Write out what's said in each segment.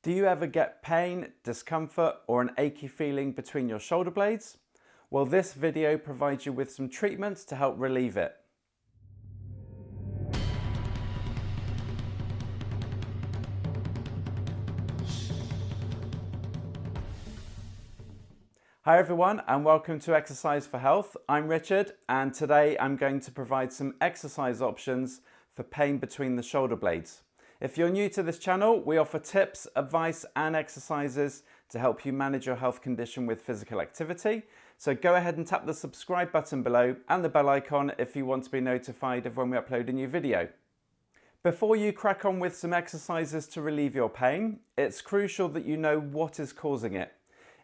Do you ever get pain, discomfort, or an achy feeling between your shoulder blades? Well, this video provides you with some treatments to help relieve it. Hi everyone, and welcome to Exercise for Health. I'm Richard, and today I'm going to provide some exercise options for pain between the shoulder blades. If you're new to this channel, we offer tips, advice and exercises to help you manage your health condition with physical activity. So go ahead and tap the subscribe button below and the bell icon if you want to be notified of when we upload a new video. Before you crack on with some exercises to relieve your pain, it's crucial that you know what is causing it.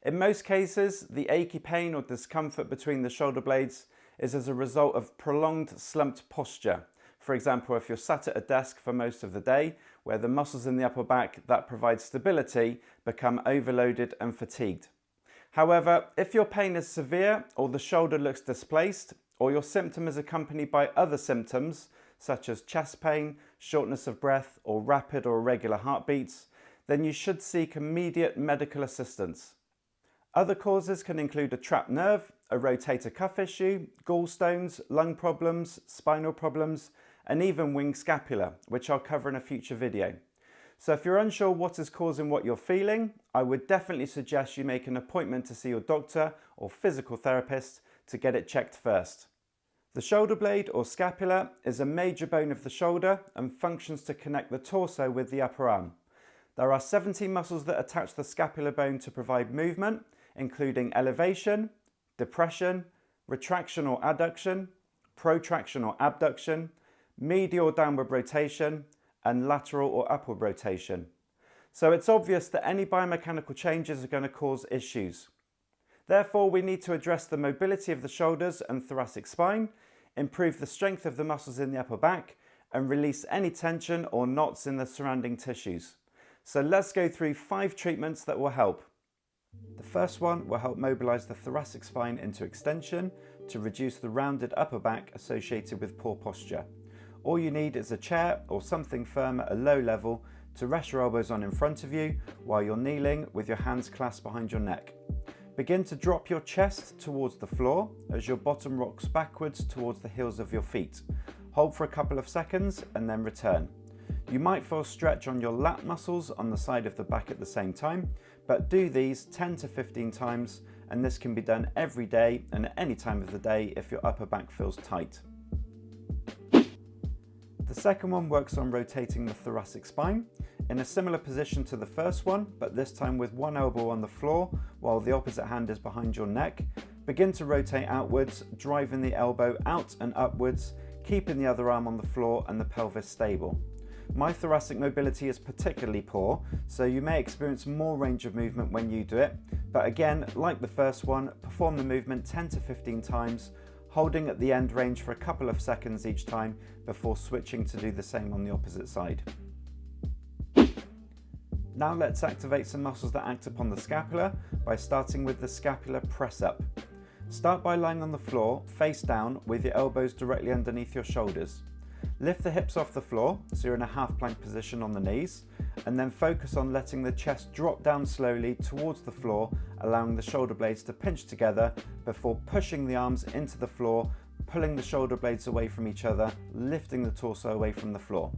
In most cases, the achy pain or discomfort between the shoulder blades is as a result of prolonged slumped posture. For example, if you're sat at a desk for most of the day, where the muscles in the upper back that provide stability become overloaded and fatigued. However, if your pain is severe or the shoulder looks displaced, or your symptom is accompanied by other symptoms such as chest pain, shortness of breath, or rapid or irregular heartbeats, then you should seek immediate medical assistance. Other causes can include a trapped nerve, a rotator cuff issue, gallstones, lung problems, spinal problems, and even wing scapula, which I'll cover in a future video. So if you're unsure what is causing what you're feeling, I would definitely suggest you make an appointment to see your doctor or physical therapist to get it checked first. The shoulder blade or scapula is a major bone of the shoulder and functions to connect the torso with the upper arm. There are 17 muscles that attach the scapular bone to provide movement, including elevation, depression, retraction or adduction, protraction or abduction, medial or downward rotation, and lateral or upward rotation. So it's obvious that any biomechanical changes are going to cause issues. Therefore, we need to address the mobility of the shoulders and thoracic spine, improve the strength of the muscles in the upper back, and release any tension or knots in the surrounding tissues. So let's go through 5 treatments that will help. The first one will help mobilize the thoracic spine into extension to reduce the rounded upper back associated with poor posture. All you need is a chair or something firm at a low level to rest your elbows on in front of you while you're kneeling with your hands clasped behind your neck. Begin to drop your chest towards the floor as your bottom rocks backwards towards the heels of your feet. Hold for a couple of seconds and then return. You might feel stretch on your lat muscles on the side of the back at the same time, but do these 10 to 15 times, and this can be done every day and at any time of the day if your upper back feels tight. The second one works on rotating the thoracic spine in a similar position to the first one, but this time with one elbow on the floor while the opposite hand is behind your neck. Begin to rotate outwards, driving the elbow out and upwards, keeping the other arm on the floor and the pelvis stable. My thoracic mobility is particularly poor, so you may experience more range of movement when you do it, but again, like the first one, perform the movement 10 to 15 times, holding at the end range for a couple of seconds each time before switching to do the same on the opposite side. Now let's activate some muscles that act upon the scapula by starting with the scapular press up. Start by lying on the floor, face down, with your elbows directly underneath your shoulders. Lift the hips off the floor, so you're in a half plank position on the knees, and then focus on letting the chest drop down slowly towards the floor, allowing the shoulder blades to pinch together before pushing the arms into the floor, pulling the shoulder blades away from each other, lifting the torso away from the floor.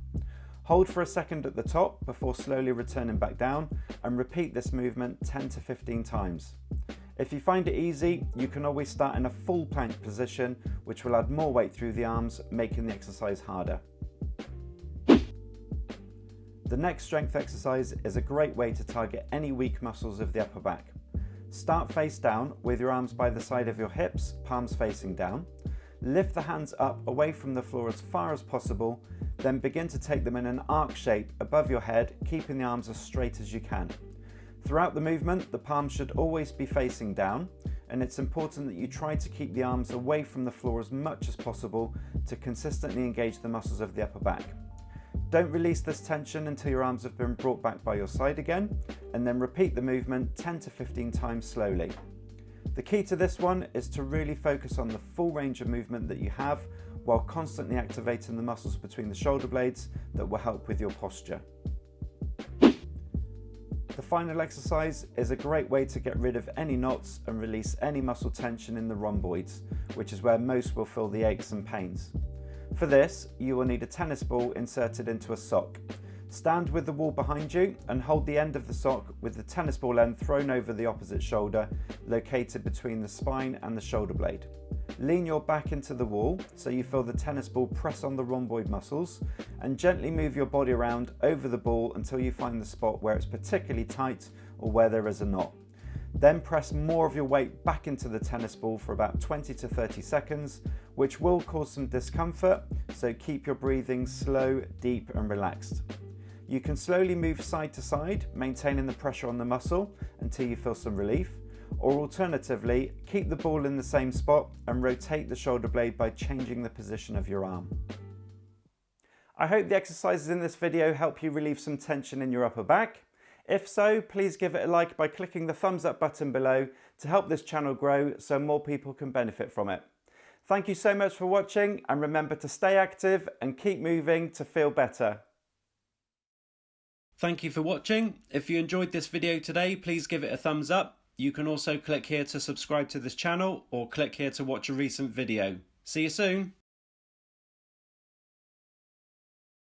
Hold for a second at the top before slowly returning back down, and repeat this movement 10 to 15 times. If you find it easy, you can always start in a full plank position, which will add more weight through the arms, making the exercise harder. The next strength exercise is a great way to target any weak muscles of the upper back. Start face down with your arms by the side of your hips, palms facing down. Lift the hands up away from the floor as far as possible, then begin to take them in an arc shape above your head, keeping the arms as straight as you can. Throughout the movement, the palms should always be facing down, and it's important that you try to keep the arms away from the floor as much as possible to consistently engage the muscles of the upper back. Don't release this tension until your arms have been brought back by your side again, and then repeat the movement 10 to 15 times slowly. The key to this one is to really focus on the full range of movement that you have while constantly activating the muscles between the shoulder blades that will help with your posture. The final exercise is a great way to get rid of any knots and release any muscle tension in the rhomboids, which is where most will feel the aches and pains. For this, you will need a tennis ball inserted into a sock. Stand with the wall behind you and hold the end of the sock with the tennis ball end thrown over the opposite shoulder, located between the spine and the shoulder blade. Lean your back into the wall so you feel the tennis ball press on the rhomboid muscles, and gently move your body around over the ball until you find the spot where it's particularly tight or where there is a knot. Then press more of your weight back into the tennis ball for about 20 to 30 seconds, which will cause some discomfort, so keep your breathing slow, deep and relaxed. You can slowly move side to side, maintaining the pressure on the muscle until you feel some relief, or alternatively, keep the ball in the same spot and rotate the shoulder blade by changing the position of your arm. I hope the exercises in this video help you relieve some tension in your upper back. If so, please give it a like by clicking the thumbs up button below to help this channel grow so more people can benefit from it. Thank you so much for watching, and remember to stay active and keep moving to feel better. Thank you for watching. If you enjoyed this video today, please give it a thumbs up. You can also click here to subscribe to this channel, or click here to watch a recent video. See you soon.